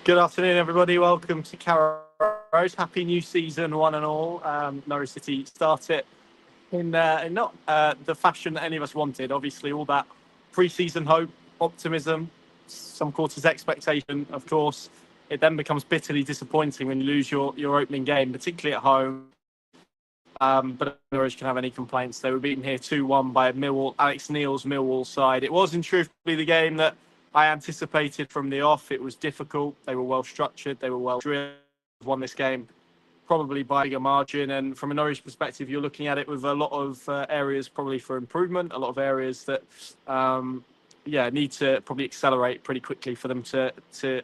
Good afternoon, everybody. Welcome to Carrow Road. Happy new season, one and all. Norwich City start it in not the fashion that any of us wanted. Obviously, all that pre-season hope, optimism, some quarters expectation. Of course, it then becomes bitterly disappointing when you lose your opening game, particularly at home. But Norwich can have any complaints. They were beaten here 2-1 by Millwall, Alex Neil's Millwall side. It was in truth the game that I anticipated from the off. It was difficult. They were well structured. They were well drilled. Won this game probably by a bigger margin. And from a Norwich perspective, you're looking at it with a lot of areas probably for improvement, a lot of areas that, need to probably accelerate pretty quickly for them to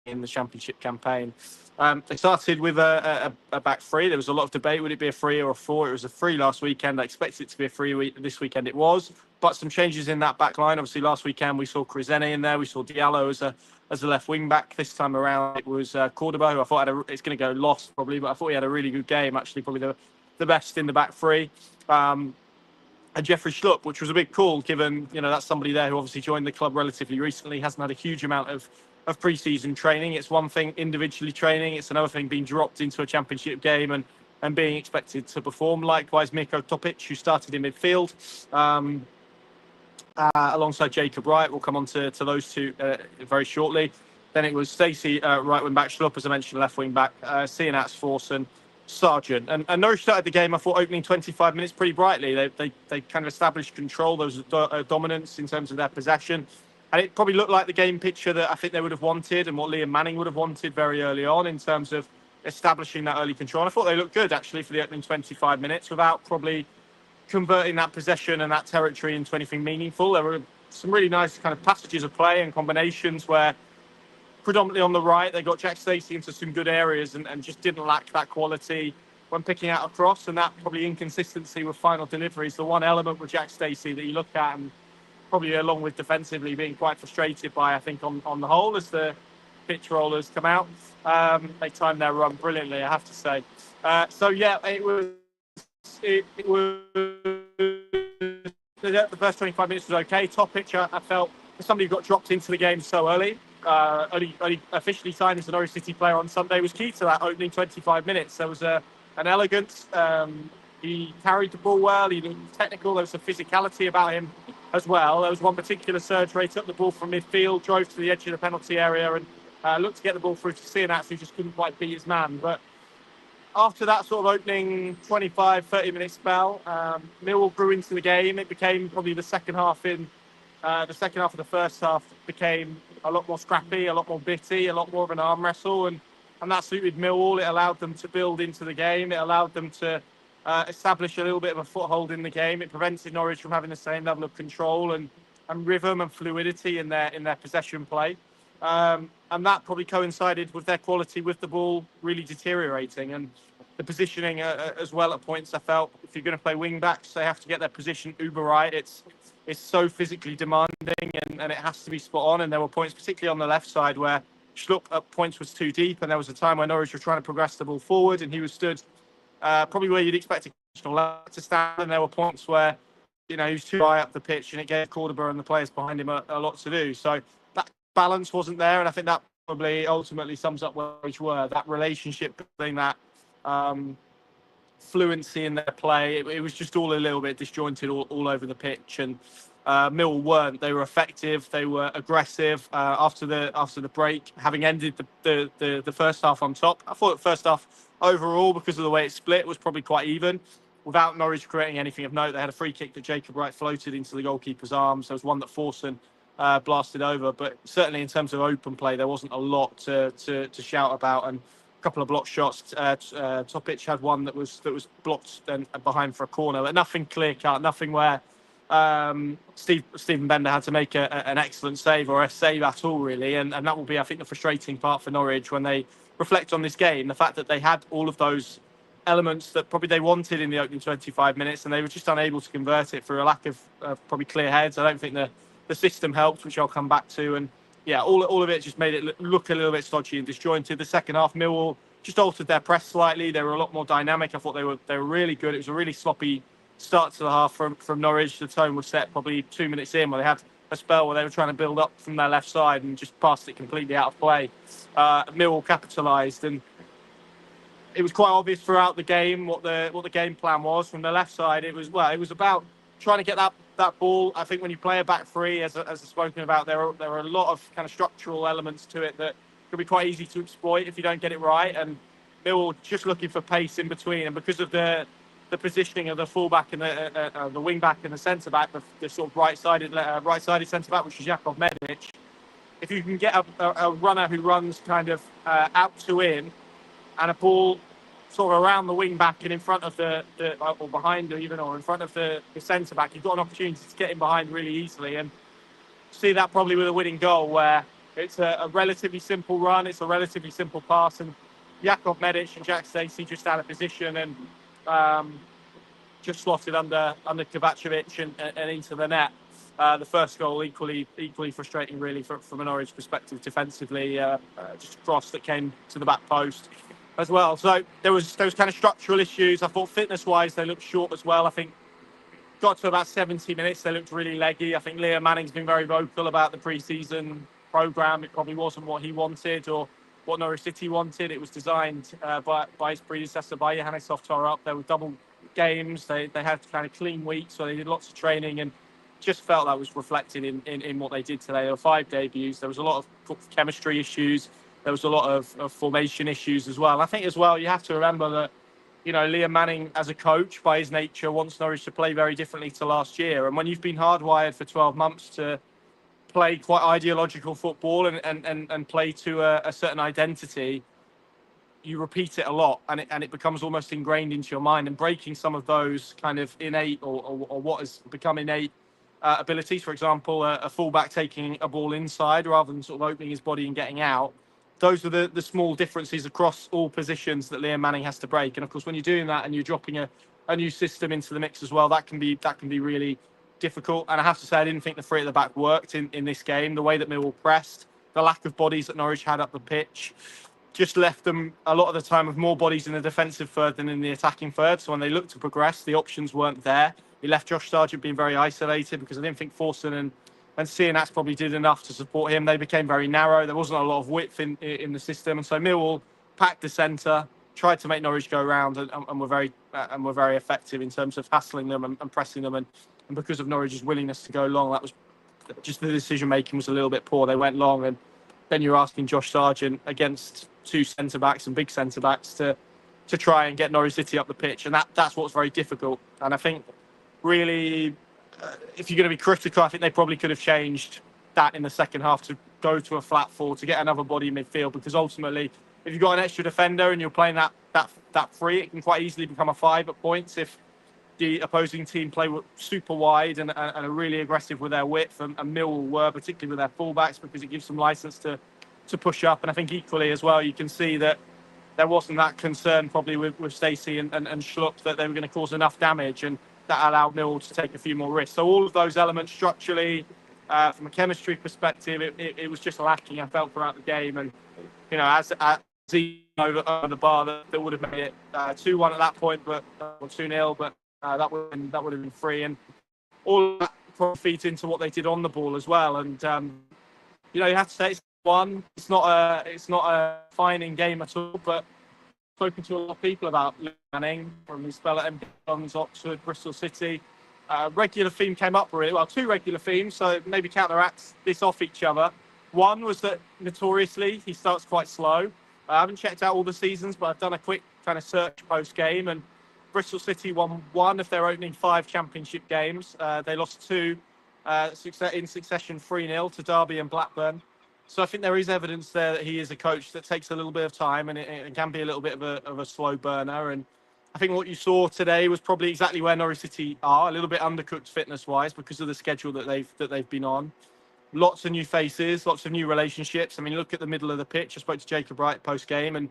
in the championship campaign. They started with a back three. There was a lot of debate. Would it be a three or a four? It was a three last weekend. I expected it to be a three this weekend. It was. But some changes in that back line. Obviously, last weekend we saw Crizene in there. We saw Diallo as a left wing back. This time around it was Cordoba, who I thought it's going to go lost probably, but I thought he had a really good game. Actually, probably the best in the back three. And Jeffrey Schlupp, which was a big call given, that's somebody there who obviously joined the club relatively recently, hasn't had a huge amount of pre-season training. It's one thing individually training. It's another thing being dropped into a championship game and being expected to perform. Likewise, Mirko Topic, who started in midfield alongside Jacob Wright. We'll come on to those two very shortly. Then it was Stacey, right wing back, Schlupp, as I mentioned, left wing back, Cianats, Forson, Sargent. And Norwich started the game, I thought, opening 25 minutes pretty brightly. They kind of established control. There was dominance in terms of their possession. And it probably looked like the game picture that I think they would have wanted and what Liam Manning would have wanted very early on in terms of establishing that early control. And I thought they looked good, actually, for the opening 25 minutes without probably converting that possession and that territory into anything meaningful. There were some really nice kind of passages of play and combinations where predominantly on the right, they got Jack Stacey into some good areas and just didn't lack that quality when picking out a cross, and that probably inconsistency with final deliveries. The one element with Jack Stacey that you look at and probably along with defensively being quite frustrated by, I think, on the whole, as the pitch rollers come out. They timed their run brilliantly, I have to say. It was the first 25 minutes was okay. Topic, I felt, for somebody who got dropped into the game so early, only officially signed as a Norwich City player on Sunday, was key to that opening 25 minutes. There was an elegance. He carried the ball well. He looked technical. There was some physicality about him as well. There was one particular surge where he took the ball from midfield, drove to the edge of the penalty area and looked to get the ball through to Cianats, who just couldn't quite beat his man. But after that sort of opening 25, 30-minute spell, Millwall grew into the game. It became probably the second half of the first half became a lot more scrappy, a lot more bitty, a lot more of an arm wrestle. And that suited Millwall. It allowed them to build into the game. It allowed them to establish a little bit of a foothold in the game. It prevented Norwich from having the same level of control and rhythm and fluidity in their possession play. And that probably coincided with their quality with the ball really deteriorating, and the positioning as well at points. I felt if you're going to play wing backs, they have to get their position uber right. It's so physically demanding and it has to be spot on. And there were points, particularly on the left side, where Schlupp at points was too deep, and there was a time where Norwich were trying to progress the ball forward, and he was stood probably where you'd expect a to stand. And there were points where he was too high up the pitch, and it gave Cordoba and the players behind him a lot to do. So that balance wasn't there, and I think that probably ultimately sums up where we were. That relationship between that fluency in their play, it was just all a little bit disjointed all over the pitch. And Mill weren't. They were effective. They were aggressive after the break, having ended the first half on top. I thought the first half overall, because of the way it split, was probably quite even, without Norwich creating anything of note. They had a free kick that Jacob Wright floated into the goalkeeper's arms. There was one that Forson blasted over, but certainly in terms of open play, there wasn't a lot to shout about. And a couple of block shots. Topic had one that was blocked and behind for a corner, but nothing clear cut, nothing where Stephen Bender had to make an excellent save or a save at all, really. And that will be, I think, the frustrating part for Norwich when they reflect on this game. The fact that they had all of those elements that probably they wanted in the opening 25 minutes, and they were just unable to convert it through a lack of probably clear heads. I don't think the system helped, which I'll come back to. And yeah, all of it just made it look a little bit stodgy and disjointed. The second half, Millwall just altered their press slightly. They were a lot more dynamic. I thought they were really good. It was a really sloppy start to the half from Norwich. The tone was set probably 2 minutes in, where they had a spell where they were trying to build up from their left side and just passed it completely out of play. Millwall capitalised, and it was quite obvious throughout the game what the game plan was. From the left side, it was about trying to get that ball. I think when you play a back three, as I've spoken about, there are a lot of kind of structural elements to it that could be quite easy to exploit if you don't get it right. And Millwall just looking for pace in between, and because of the positioning of the fullback and the wing back and the centre back, the sort of right-sided centre back, which is Jakov Medic. If you can get a runner who runs kind of out to in, and a ball sort of around the wing back and in front of or behind even, or in front of the centre back, you've got an opportunity to get in behind really easily. And see that probably with a winning goal, where it's a relatively simple run, it's a relatively simple pass, and Jakov Medic and Jack Stacey just out of position and just slotted under Kovacevic and into the net. The first goal equally frustrating, really, from a Norwich perspective defensively. Just a cross that came to the back post as well. So there was kind of structural issues. I thought fitness-wise they looked short as well. I think got to about 70 minutes, they looked really leggy. I think Liam Manning's been very vocal about the pre-season programme. It probably wasn't what he wanted or what Norwich City wanted. It was designed by his predecessor, by Johannes Torup. There were double games. They had kind of clean weeks, so they did lots of training, and just felt that was reflected in what they did today. There were 5 debuts. There was a lot of chemistry issues. There was a lot of formation issues as well. I think as well, you have to remember that, Liam Manning, as a coach, by his nature, wants Norwich to play very differently to last year. And when you've been hardwired for 12 months to play quite ideological football and play to a certain identity, you repeat it a lot, and it becomes almost ingrained into your mind. And breaking some of those kind of innate or what has become innate abilities, for example, a fullback taking a ball inside rather than sort of opening his body and getting out. Those are the small differences across all positions that Liam Manning has to break. And of course, when you're doing that and you're dropping a new system into the mix as well, that can be really difficult. And I have to say, I didn't think the three at the back worked in this game. The way that Millwall pressed, the lack of bodies that Norwich had up the pitch, just left them a lot of the time with more bodies in the defensive third than in the attacking third. So when they looked to progress, the options weren't there. It left Josh Sargent being very isolated, because I didn't think Forson and Cianats probably did enough to support him. They became very narrow. There wasn't a lot of width in the system, and so Millwall packed the centre, tried to make Norwich go around, and were very effective in terms of hassling them and pressing them. And because of Norwich's willingness to go long, that was just the decision making was a little bit poor. They went long, and then you're asking Josh Sargent against 2 centre backs and big centre backs to try and get Norwich City up the pitch, and that's what's very difficult. And I think really, if you're going to be critical, I think they probably could have changed that in the second half to go to a flat 4 to get another body in midfield, because ultimately, if you've got an extra defender and you're playing that free, it can quite easily become a 5 at points if the opposing team play super wide and are really aggressive with their width, and Millwall were, particularly with their fullbacks, because it gives them license to push up. And I think equally as well, you can see that there wasn't that concern probably with Stacey and Schlupp that they were going to cause enough damage, and that allowed Millwall to take a few more risks. So all of those elements structurally, from a chemistry perspective, it was just lacking, I felt, throughout the game. And, as he over the bar, that would have made it 2-1 at that point, but 2-0, but that would have been 3. And all of that probably feeds into what they did on the ball as well. And, you have to say it's not a defining game at all, but spoken to a lot of people about Liam Manning from his spell at MK Dons, Oxford, Bristol City. Regular theme came up, really. Well, 2 regular themes, so maybe counteract this off each other. One was that notoriously he starts quite slow. I haven't checked out all the seasons, but I've done a quick kind of search post-game, and Bristol City won 1 of their opening 5 championship games. They lost 2 in succession, 3-0 to Derby and Blackburn. So I think there is evidence there that he is a coach that takes a little bit of time, and it can be a little bit of a slow burner. And I think what you saw today was probably exactly where Norwich City are, a little bit undercooked fitness-wise because of the schedule that they've been on. Lots of new faces, lots of new relationships. I mean, look at the middle of the pitch. I spoke to Jacob Wright post-game, and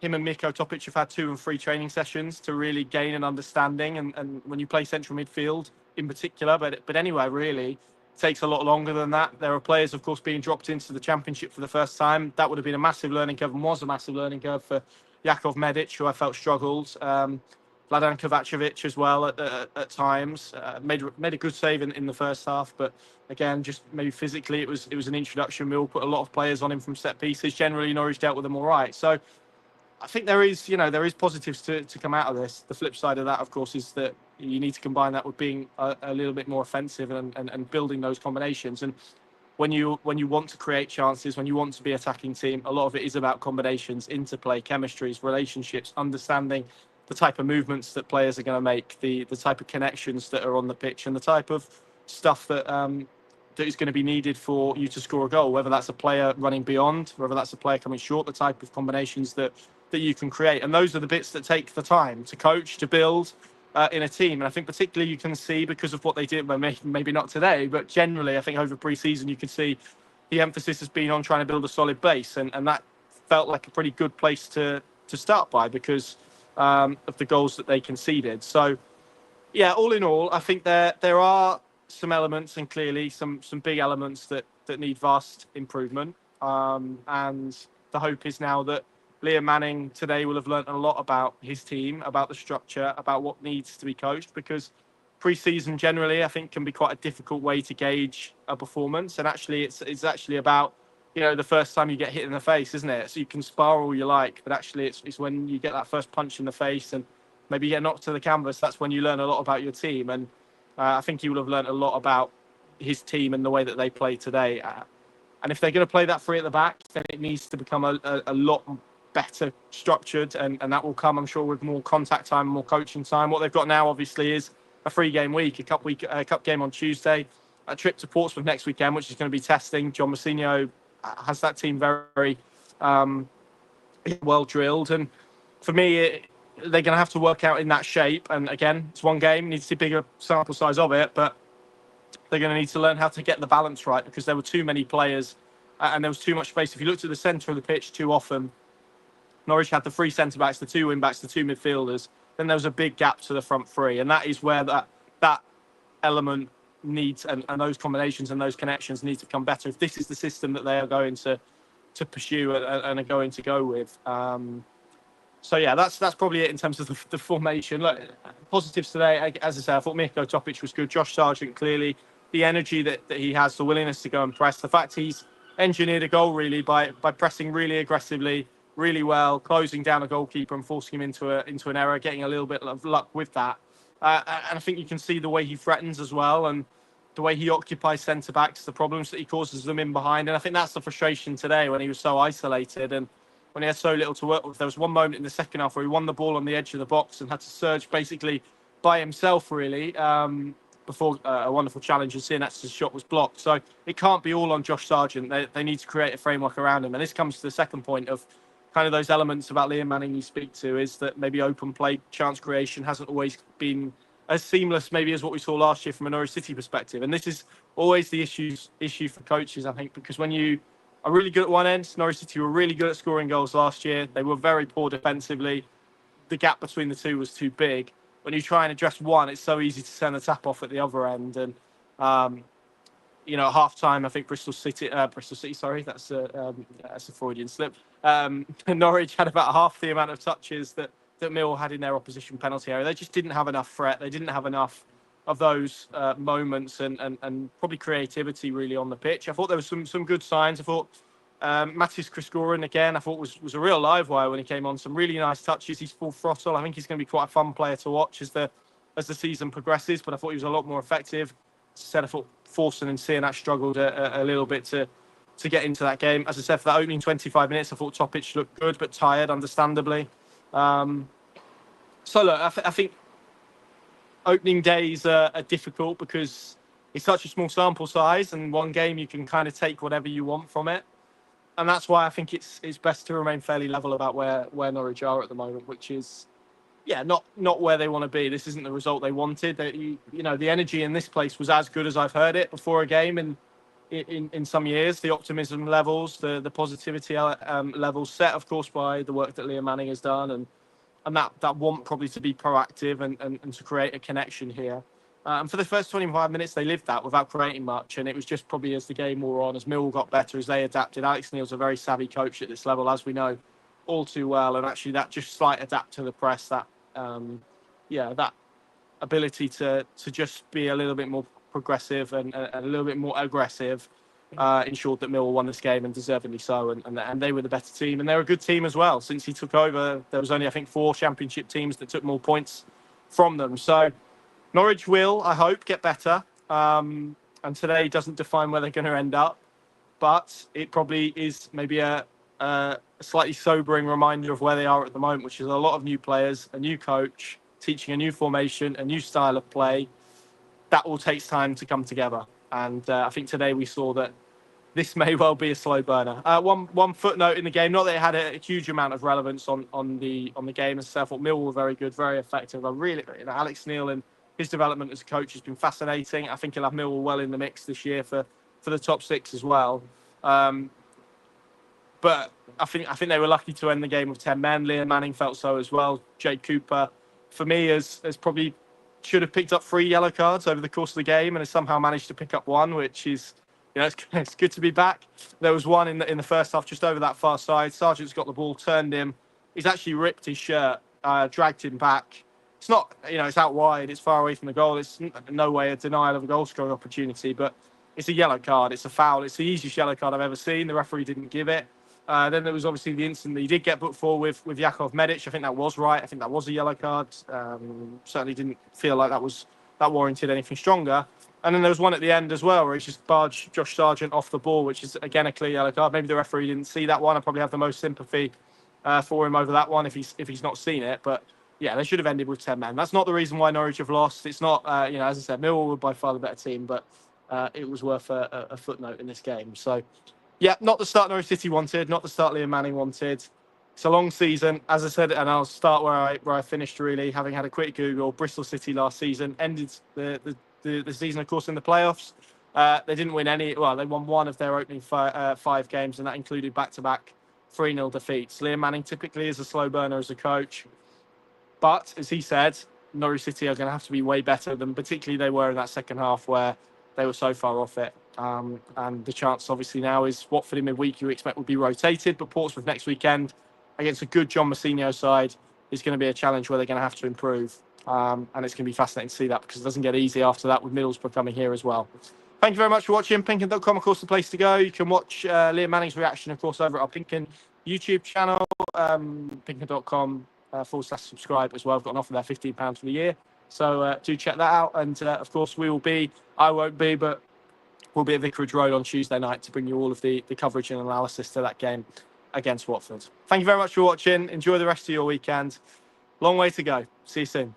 him and Miko Topic have had 2 and 3 training sessions to really gain an understanding. And when you play central midfield in particular, but anywhere really, takes a lot longer than that. There are players, of course, being dropped into the Championship for the first time. That would have been a massive learning curve, and was a massive learning curve for Jakov Medic, who I felt struggled. Vladan Kovacevic as well at times. Made a good save in the first half, but again, just maybe physically, it was an introduction. Mill put a lot of players on him from set pieces. Generally, Norwich dealt with them all right. So I think there is positives to come out of this. The flip side of that, of course, is that you need to combine that with being a little bit more offensive and building those combinations. And when you want to create chances, when you want to be attacking team, a lot of it is about combinations, interplay, chemistries, relationships, understanding the type of movements that players are going to make, the type of connections that are on the pitch, and the type of stuff that is going to be needed for you to score a goal, whether that's a player running beyond, whether that's a player coming short, the type of combinations that you can create. And those are the bits that take the time to coach, to build in a team. And I think particularly you can see, because of what they did, maybe not today, but generally I think over pre-season you can see the emphasis has been on trying to build a solid base. And that felt like a pretty good place to start by, because of the goals that they conceded. So, yeah, all in all, I think there are some elements, and clearly some big elements that need vast improvement. And the hope is now that Liam Manning today will have learnt a lot about his team, about the structure, about what needs to be coached, because pre-season generally I think can be quite a difficult way to gauge a performance. And actually it's actually about, the first time you get hit in the face, isn't it? So you can spar all you like, but actually it's when you get that first punch in the face and maybe you get knocked to the canvas, that's when you learn a lot about your team. And I think he will have learnt a lot about his team and the way that they play today. And if they're going to play that three at the back, then it needs to become a lot better structured, and that will come, I'm sure, with more contact time, more coaching time. What they've got now, obviously, is a 3-game week, a cup game on Tuesday, a trip to Portsmouth next weekend, which is going to be testing. John Mousinho has that team very well drilled, and for me, they're going to have to work out in that shape. And again, it's one game, needs to see bigger sample size of it, but they're going to need to learn how to get the balance right, because there were too many players and there was too much space. If you looked at the centre of the pitch too often, Norwich had the 3 centre-backs, the 2 wing-backs, the 2 midfielders. Then there was a big gap to the front 3. And that is where that element needs, and those combinations and those connections need to become better if this is the system that they are going to pursue and are going to go with. So, yeah, that's probably it in terms of the formation. Look, positives today, as I say, I thought Mirko Topic was good. Josh Sargent, clearly, the energy that he has, the willingness to go and press, the fact he's engineered a goal really by pressing really aggressively, really well, closing down a goalkeeper and forcing him into an error, getting a little bit of luck with that. And I think you can see the way he threatens as well, and the way he occupies centre-backs, the problems that he causes them in behind. And I think that's the frustration today, when he was so isolated and when he had so little to work with. There was one moment in the second half where he won the ball on the edge of the box and had to surge basically by himself, really, before a wonderful challenge, and Siernatz's shot was blocked. So it can't be all on Josh Sargent. They need to create a framework around him. And this comes to the second point of kind of those elements about Liam Manning you speak to, is that maybe open play, chance creation hasn't always been as seamless maybe as what we saw last year from a Norwich City perspective. And this is always the issue for coaches, I think, because when you are really good at one end, Norwich City were really good at scoring goals last year. They were very poor defensively. The gap between the two was too big. When you try and address one, it's so easy to send the tap off at the other end. And at half time, I think Bristol City, sorry, that's a Freudian slip. Norwich had about half the amount of touches that Millwall had in their opposition penalty area. They just didn't have enough threat. They didn't have enough of those moments and probably creativity really on the pitch. I thought there was some good signs. I thought Mattis Kriskoren, again, I thought was a real live wire when he came on. Some really nice touches. He's full throttle. I think he's going to be quite a fun player to watch as the season progresses, but I thought he was a lot more effective. As I said, I thought Forson and Sienat struggled a little bit to get into that game. As I said, for that opening 25 minutes, I thought Topic looked good, but tired, understandably. So, look, I think opening days are difficult because it's such a small sample size, and one game you can kind of take whatever you want from it. And that's why I think it's best to remain fairly level about where Norwich are at the moment, which is, not where they want to be. This isn't the result they wanted. The energy in this place was as good as I've heard it before a game in some years. The optimism levels, the positivity levels, set, of course, by the work that Liam Manning has done, and that want probably to be proactive and to create a connection here. And for the first 25 minutes, they lived that without creating much. And it was just probably as the game wore on, as Millwall got better, as they adapted. Alex Neil's a very savvy coach at this level, as we know all too well. And actually that just slight adapt to the press, that that ability to just be a little bit more progressive and a little bit more aggressive ensured that Millwall won this game, and deservedly so. And they were the better team, and they're a good team as well. Since he took over, there was only, I think, 4 Championship teams that took more points from them. So Norwich will, I hope, get better. And today doesn't define where they're going to end up, but it probably is maybe a slightly sobering reminder of where they are at the moment, which is a lot of new players, a new coach, teaching a new formation, a new style of play. That all takes time to come together. And I think today we saw that this may well be a slow burner. One footnote in the game, not that it had a huge amount of relevance on the game itself. I thought Millwall were very good, very effective. I really, Alex Neil and his development as a coach has been fascinating. I think he'll have Millwall well in the mix this year for the top 6 as well. But I think they were lucky to end the game with 10 men. Liam Manning felt so as well. Jake Cooper, for me, has probably should have picked up 3 yellow cards over the course of the game, and has somehow managed to pick up 1, which is, it's good to be back. There was one in the first half, just over that far side. Sargent's got the ball, turned him. He's actually ripped his shirt, dragged him back. It's not, it's out wide. It's far away from the goal. It's no way a denial of a goal scoring opportunity, but it's a yellow card. It's a foul. It's the easiest yellow card I've ever seen. The referee didn't give it. Then there was obviously the incident that he did get booked for with Jakov Medic. I think that was right. I think that was a yellow card. Certainly didn't feel like that warranted anything stronger. And then there was one at the end as well, where he just barged Josh Sargent off the ball, which is, again, a clear yellow card. Maybe the referee didn't see that one. I probably have the most sympathy for him over that one if he's not seen it. But yeah, they should have ended with 10 men. That's not the reason why Norwich have lost. It's not, as I said, Millwall were by far the better team, but it was worth a footnote in this game. So, yeah, not the start Norwich City wanted, not the start Liam Manning wanted. It's a long season, as I said, and I'll start where I finished, really, having had a quick Google. Bristol City last season ended the season, of course, in the playoffs. They didn't win any. Well, they won one of their opening 5 games, and that included back-to-back 3-0 defeats. Liam Manning typically is a slow burner as a coach, but as he said, Norwich City are going to have to be way better than particularly they were in that second half, where they were so far off it. And the chance, obviously, now is Watford in midweek, you expect would be rotated, but Portsmouth next weekend against a good John Mousinho side is going to be a challenge where they're going to have to improve. And it's going to be fascinating to see that, because it doesn't get easy after that with Middlesbrough coming here as well. Thank you very much for watching. Pinken.com, of course, the place to go. You can watch Liam Manning's reaction, of course, over at our Pinken YouTube channel, pinken.com /subscribe as well. I've got an offer there, £15 for the year. So do check that out. And of course, I won't be, but we'll be at Vicarage Road on Tuesday night to bring you all of the coverage and analysis to that game against Watford. Thank you very much for watching. Enjoy the rest of your weekend. Long way to go. See you soon.